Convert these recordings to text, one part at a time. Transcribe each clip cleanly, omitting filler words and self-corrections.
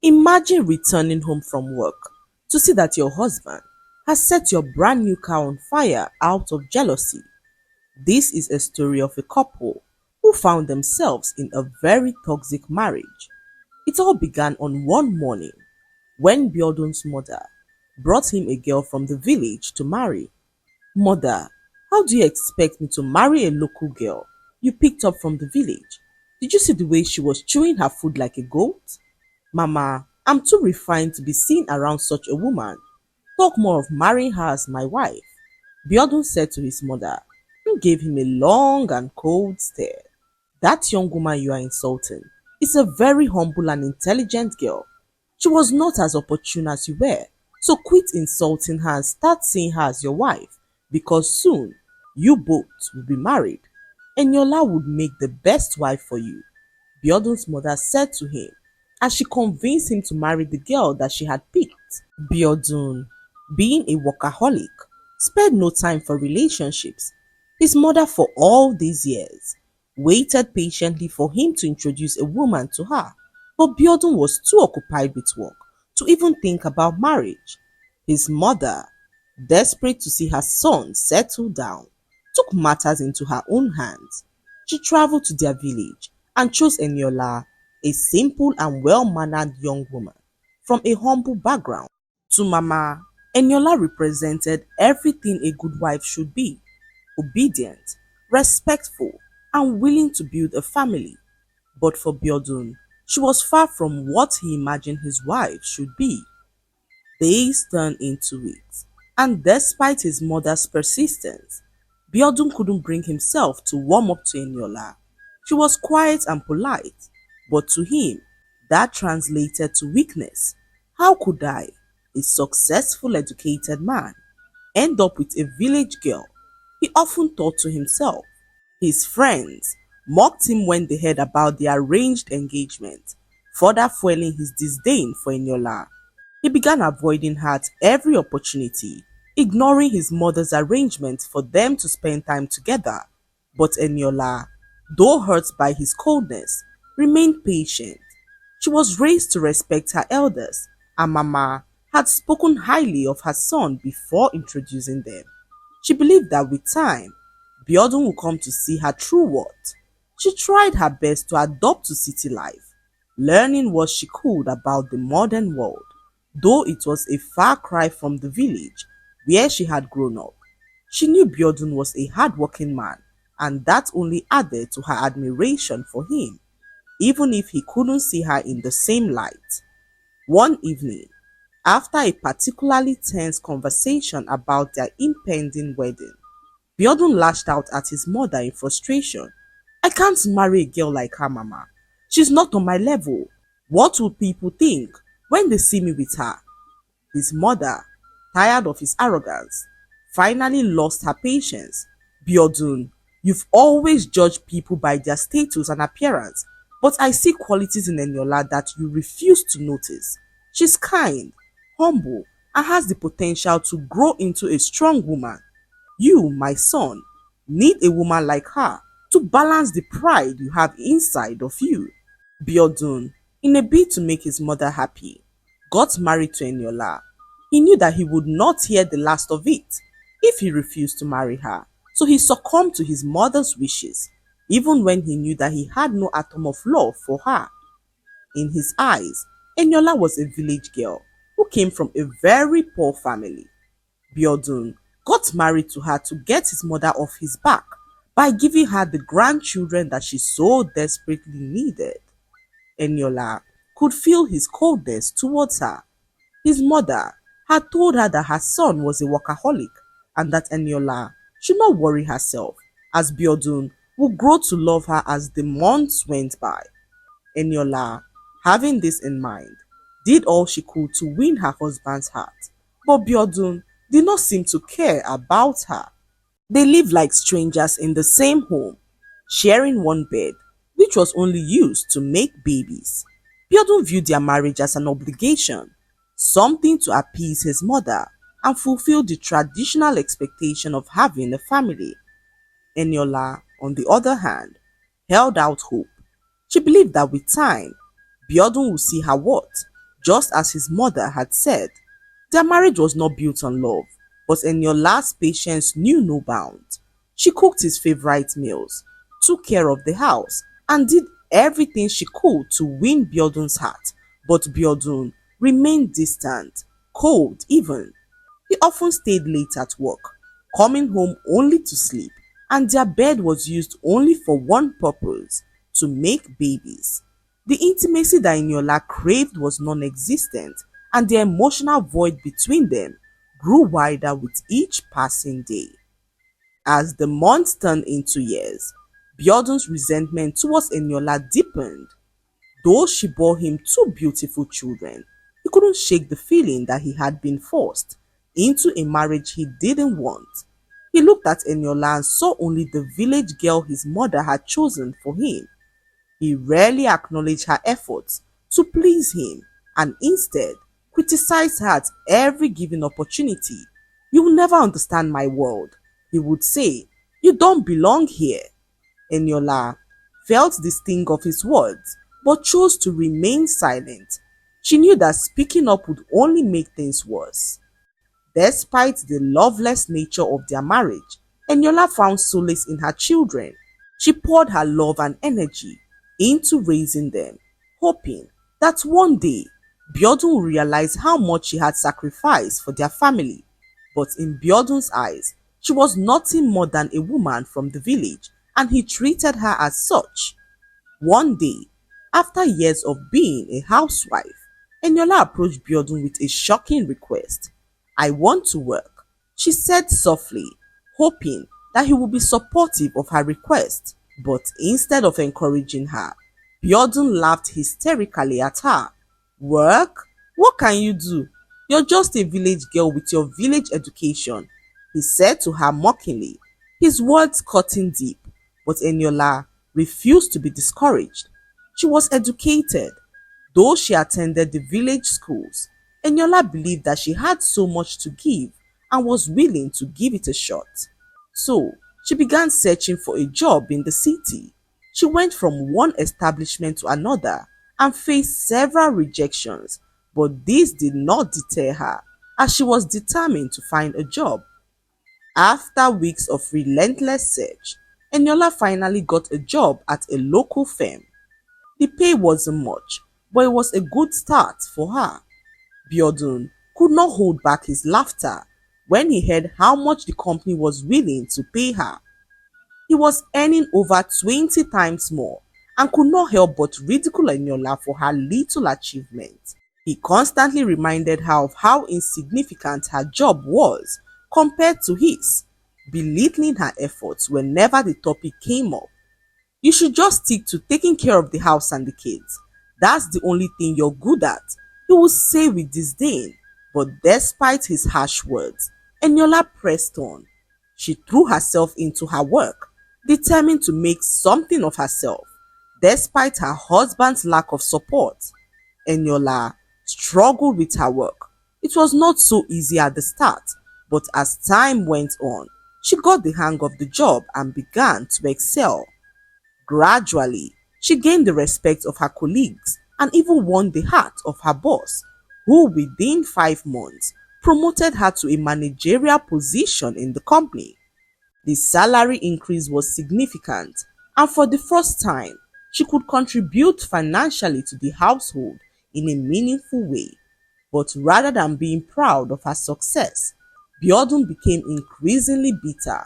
Imagine returning home from work to see that your husband has set your brand new car on fire out of jealousy. This is a story of a couple who found themselves in a very toxic marriage. It all began on one morning when Biodun's mother brought him a girl from the village to marry. Mother, how do you expect me to marry a local girl you picked up from the village? Did you see the way she was chewing her food like a goat? Mama, I'm too refined to be seen around such a woman. Talk more of marrying her as my wife. Biodun said to his mother, who gave him a long and cold stare. That young woman you are insulting is a very humble and intelligent girl. She was not as opportune as you were, so quit insulting her and start seeing her as your wife, because soon you both will be married. Eniola would make the best wife for you, Biodun's mother said to him as she convinced him to marry the girl that she had picked. Biodun, being a workaholic, spared no time for relationships. His mother, for all these years, waited patiently for him to introduce a woman to her, but Biodun was too occupied with work to even think about marriage. His mother, desperate to see her son settle down, took matters into her own hands. She traveled to their village and chose Eniola, a simple and well-mannered young woman from a humble background. To Mama, Eniola represented everything a good wife should be: obedient, respectful, and willing to build a family. But for Biodun, she was far from what he imagined his wife should be. Days turned into weeks, and despite his mother's persistence, Biodun couldn't bring himself to warm up to Eniola. She was quiet and polite, but to him, that translated to weakness. How could I, a successful educated man, end up with a village girl? He often thought to himself. His friends mocked him when they heard about the arranged engagement, further fueling his disdain for Eniola. He began avoiding her at every opportunity, ignoring his mother's arrangement for them to spend time together. But Eniola, though hurt by his coldness, remained patient. She was raised to respect her elders, and Mama had spoken highly of her son before introducing them. She believed that with time, Biodun would come to see her true worth. She tried her best to adapt to city life, learning what she could about the modern world, though it was a far cry from the village where she had grown up. She knew Biodun was a hardworking man, and that only added to her admiration for him, even if he couldn't see her in the same light. One evening, after a particularly tense conversation about their impending wedding, Biodun lashed out at his mother in frustration. I can't marry a girl like her, Mama. She's not on my level. What will people think when they see me with her? His mother, tired of his arrogance, finally lost her patience. Biodun, you've always judged people by their status and appearance, but I see qualities in Eniola that you refuse to notice. She's kind, humble, and has the potential to grow into a strong woman. You, my son, need a woman like her to balance the pride you have inside of you. Biodun, in a bid to make his mother happy, got married to Eniola. He knew that he would not hear the last of it if he refused to marry her, so he succumbed to his mother's wishes, even when he knew that he had no atom of love for her. In his eyes, Eniola was a village girl who came from a very poor family. Biodun got married to her to get his mother off his back by giving her the grandchildren that she so desperately needed. Eniola could feel his coldness towards her. His mother had told her that her son was a workaholic and that Eniola should not worry herself, as Biodun would grow to love her as the months went by. Eniola, having this in mind, did all she could to win her husband's heart, but Biodun did not seem to care about her. They lived like strangers in the same home, sharing one bed, which was only used to make babies. Biodun viewed their marriage as an obligation, something to appease his mother and fulfill the traditional expectation of having a family. Eniola, on the other hand, held out hope. She believed that with time, Biodun would see her worth, Just as his mother had said, their marriage was not built on love, but Eniola's patience knew no bounds. She cooked his favorite meals, took care of the house, and did everything she could to win Biodun's heart. But Biodun remained distant, cold even. He often stayed late at work, coming home only to sleep, and their bed was used only for one purpose: to make babies. The intimacy that Eniola craved was non existent, and the emotional void between them grew wider with each passing day. As the months turned into years, Biodun's resentment towards Eniola deepened. Though she bore him two beautiful children, he couldn't shake the feeling that he had been forced into a marriage he didn't want. He looked at Eniola and saw only the village girl his mother had chosen for him. He rarely acknowledged her efforts to please him and instead criticized her at every given opportunity. "You will never understand my world," he would say. "You don't belong here." Eniola felt the sting of his words but chose to remain silent. She knew that speaking up would only make things worse. Despite the loveless nature of their marriage, Eniola found solace in her children. She poured her love and energy into raising them, hoping that one day Biodun would realize how much she had sacrificed for their family. But in Biodun's eyes, she was nothing more than a woman from the village, and he treated her as such. One day, after years of being a housewife, Eniola approached Biodun with a shocking request. "I want to work," she said softly, hoping that he would be supportive of her request. But instead of encouraging her, Biodun laughed hysterically at her. "Work? What can you do? You're just a village girl with your village education," he said to her mockingly, his words cutting deep. But Eniola refused to be discouraged. She was educated. Though she attended the village schools, Eniola believed that she had so much to give and was willing to give it a shot. So, she began searching for a job in the city. She went from one establishment to another and faced several rejections, but this did not deter her, as she was determined to find a job. After weeks of relentless search, Eniola finally got a job at a local firm. The pay wasn't much, but it was a good start for her. Biodun could not hold back his laughter when he heard how much the company was willing to pay her. He was earning over 20 times more and could not help but ridicule Eniola for her little achievement. He constantly reminded her of how insignificant her job was compared to his, belittling her efforts whenever the topic came up. "You should just stick to taking care of the house and the kids. That's the only thing you're good at," he would say with disdain. But despite his harsh words, Eniola pressed on. She threw herself into her work, determined to make something of herself, despite her husband's lack of support. Eniola struggled with her work. It was not so easy at the start, but as time went on, she got the hang of the job and began to excel. Gradually, she gained the respect of her colleagues and even won the heart of her boss, who within 5 months promoted her to a managerial position in the company. The salary increase was significant, and for the first time, she could contribute financially to the household in a meaningful way. But rather than being proud of her success, Biodun became increasingly bitter.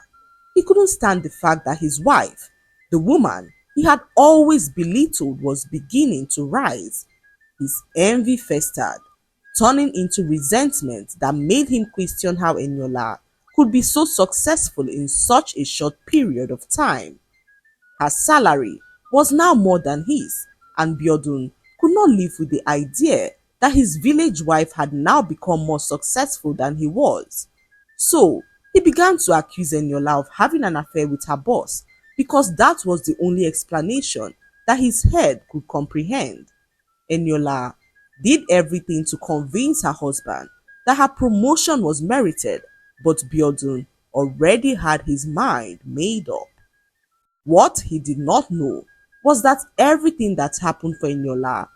He couldn't stand the fact that his wife, the woman he had always belittled, was beginning to rise. His envy festered, turning into resentment that made him question how Eniola could be so successful in such a short period of time. Her salary was now more than his, and Biodun could not live with the idea that his village wife had now become more successful than he was. So, he began to accuse Eniola of having an affair with her boss because that was the only explanation that his head could comprehend. Eniola did everything to convince her husband that her promotion was merited, but Biodun already had his mind made up. What he did not know was that everything that happened for Eniola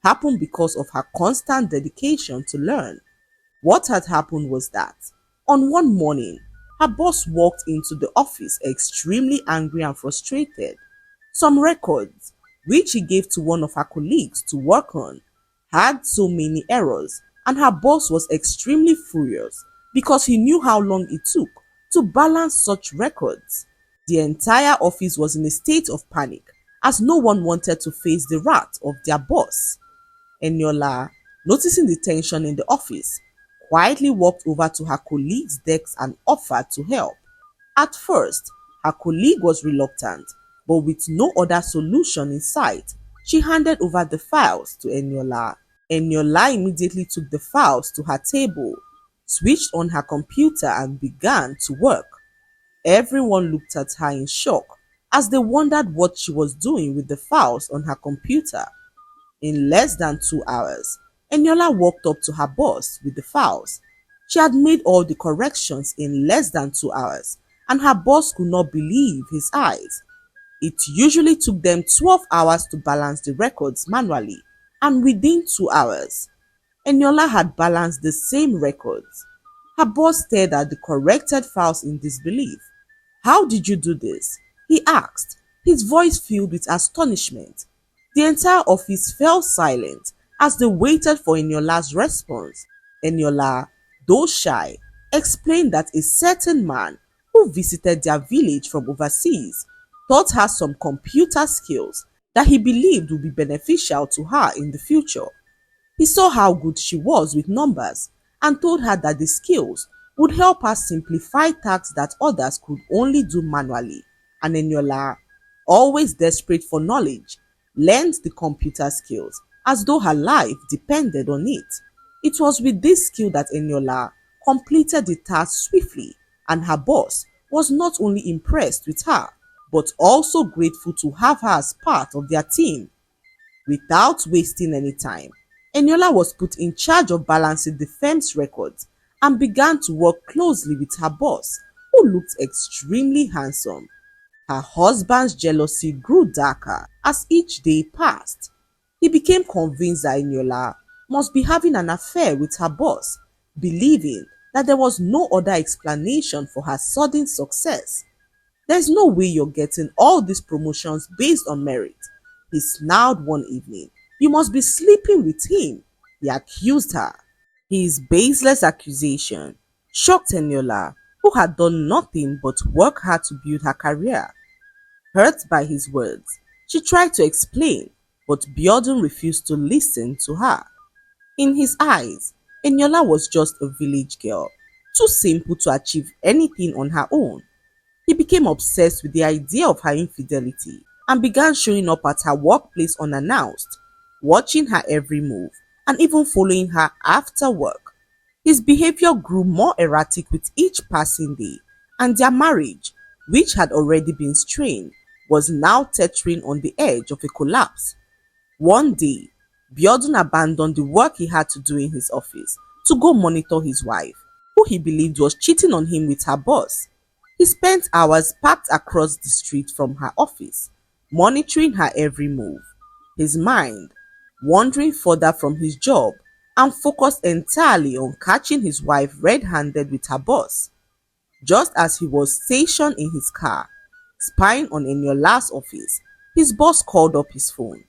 happened because of her constant dedication to learn. What had happened was that on one morning, her boss walked into the office extremely angry and frustrated. Some records, which he gave to one of her colleagues to work on, had so many errors, and her boss was extremely furious because he knew how long it took to balance such records. The entire office was in a state of panic as no one wanted to face the wrath of their boss. Eniola, noticing the tension in the office, quietly walked over to her colleague's desk and offered to help. At first, her colleague was reluctant, but with no other solution in sight, she handed over the files to Eniola. Eniola immediately took the files to her table, switched on her computer and began to work. Everyone looked at her in shock as they wondered what she was doing with the files on her computer. In less than 2 hours, Eniola walked up to her boss with the files. She had made all the corrections in less than 2 hours, and her boss could not believe his eyes. It usually took them 12 hours to balance the records manually, and within 2 hours, Eniola had balanced the same records. Her boss stared at the corrected files in disbelief. "How did you do this?" he asked, his voice filled with astonishment. The entire office fell silent as they waited for Eniola's response. Eniola, though shy, explained that a certain man who visited their village from overseas taught her some computer skills that he believed would be beneficial to her in the future. He saw how good she was with numbers and told her that the skills would help her simplify tasks that others could only do manually. And Eniola, always desperate for knowledge, learned the computer skills as though her life depended on it. It was with this skill that Eniola completed the task swiftly, and her boss was not only impressed with her, but also grateful to have her as part of their team. Without wasting any time, Eniola was put in charge of balancing the firm's records and began to work closely with her boss, who looked extremely handsome. Her husband's jealousy grew darker as each day passed. He became convinced that Eniola must be having an affair with her boss, believing that there was no other explanation for her sudden success. "There's no way you're getting all these promotions based on merit," he snarled one evening. "You must be sleeping with him," he accused her. His baseless accusation shocked Eniola, who had done nothing but work hard to build her career. Hurt by his words, she tried to explain, but Biodun refused to listen to her. In his eyes, Eniola was just a village girl, too simple to achieve anything on her own. He became obsessed with the idea of her infidelity and began showing up at her workplace unannounced, watching her every move and even following her after work. His behavior grew more erratic with each passing day, and their marriage, which had already been strained, was now teetering on the edge of a collapse. One day, Biodun abandoned the work he had to do in his office to go monitor his wife, who he believed was cheating on him with her boss. He spent hours parked across the street from her office, monitoring her every move, his mind wandering further from his job and focused entirely on catching his wife red-handed with her boss. Just as he was stationed in his car, spying on Eniola's office, his boss called up his phone.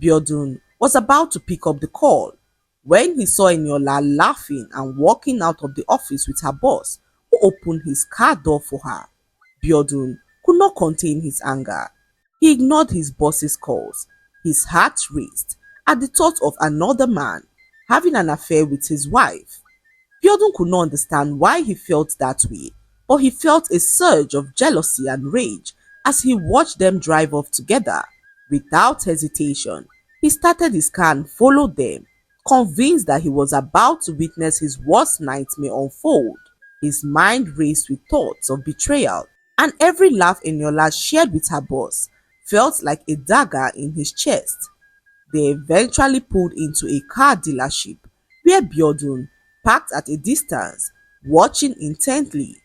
Biodun was about to pick up the call when he saw Eniola laughing and walking out of the office with her boss, who opened his car door for her. Biodun could not contain his anger. He ignored his boss's calls. His heart raced at the thought of another man having an affair with his wife. Biodun could not understand why he felt that way, but he felt a surge of jealousy and rage as he watched them drive off together. Without hesitation, he started his car and followed them, convinced that he was about to witness his worst nightmare unfold. His mind raced with thoughts of betrayal, and every laugh Eniola shared with her boss felt like a dagger in his chest. They eventually pulled into a car dealership where Biodun parked at a distance, watching intently.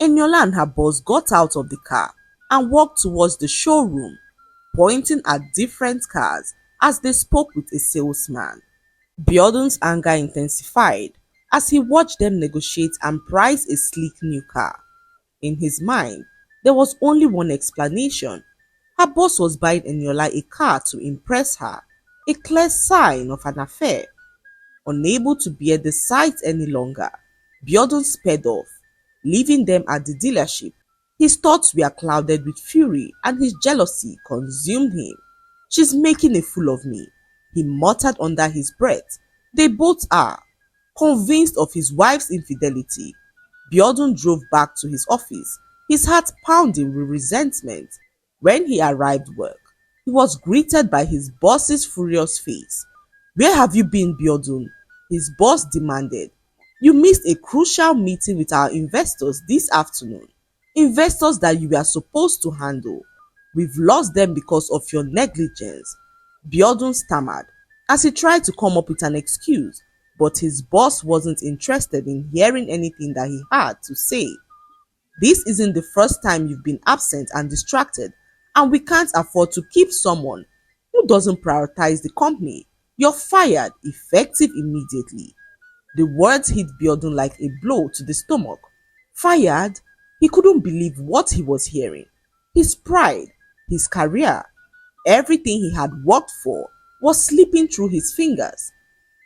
Eniola and her boss got out of the car and walked towards the showroom, pointing at different cars as they spoke with a salesman. Biodun's anger intensified as he watched them negotiate and price a sleek new car. In his mind, there was only one explanation. Her boss was buying Eniola a car to impress her, a clear sign of an affair. Unable to bear the sight any longer, Biodun sped off, leaving them at the dealership. His thoughts were clouded with fury and his jealousy consumed him. "She's making a fool of me," he muttered under his breath. "They both are." Convinced of his wife's infidelity, Biodun drove back to his office, his heart pounding with resentment. When he arrived at work, he was greeted by his boss's furious face. "Where have you been, Biodun?" his boss demanded. "You missed a crucial meeting with our investors this afternoon. Investors that you were supposed to handle. We've lost them because of your negligence." Biodun stammered as he tried to come up with an excuse, but his boss wasn't interested in hearing anything that he had to say. "This isn't the first time you've been absent and distracted, and we can't afford to keep someone who doesn't prioritize the company. You're fired, effective immediately." The words hit Biodun like a blow to the stomach. Fired? He couldn't believe what he was hearing. His pride, his career, everything he had worked for was slipping through his fingers.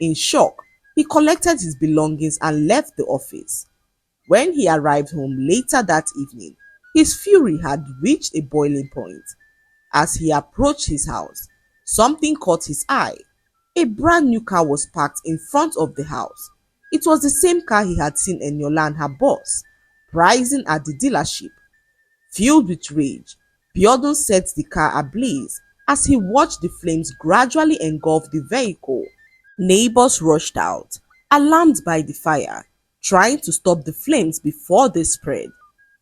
In shock, he collected his belongings and left the office. When he arrived home later that evening, his fury had reached a boiling point. As he approached his house, something caught his eye. A brand new car was parked in front of the house. It was the same car he had seen Eniola and her boss pricing at the dealership. Filled with rage, Biodun set the car ablaze as he watched the flames gradually engulf the vehicle. Neighbors rushed out, alarmed by the fire, trying to stop the flames before they spread.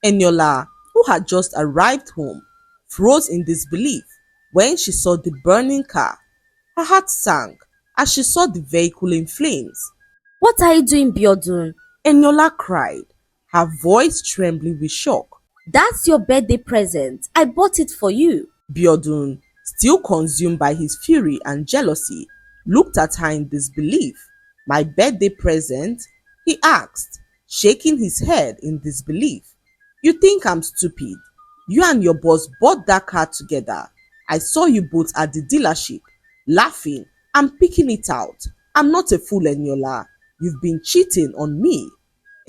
Eniola, who had just arrived home, froze in disbelief when she saw the burning car. Her heart sank as she saw the vehicle in flames. What are you doing, Biodun? Eniola cried, her voice trembling with shock. That's your birthday present. I bought it for you. Biodun, still consumed by his fury and jealousy, looked at her in disbelief. "My birthday present?" he asked, shaking his head in disbelief. "You think I'm stupid? You and your boss bought that car together. I saw you both at the dealership, laughing and picking it out. I'm not a fool, Eniola. You've been cheating on me."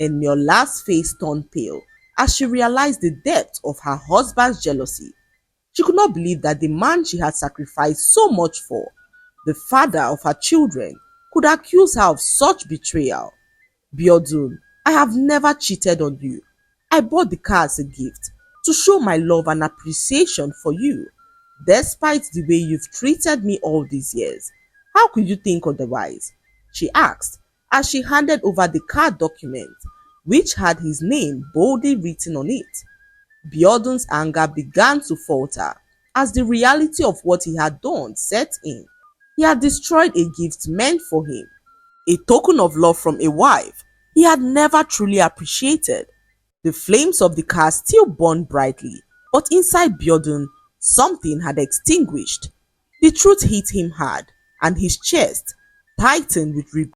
Eniola's face turned pale as she realized the depth of her husband's jealousy. She could not believe that the man she had sacrificed so much for, the father of her children, could accuse her of such betrayal. "Biodun, I have never cheated on you. I bought the car as a gift to show my love and appreciation for you, despite the way you've treated me all these years. How could you think otherwise?" she asked as she handed over the car document, which had his name boldly written on it. Biodun's anger began to falter as the reality of what he had done set in. He had destroyed a gift meant for him, a token of love from a wife he had never truly appreciated. The flames of the car still burned brightly, but inside Biodun, something had extinguished. The truth hit him hard, and his chest tightened with regret.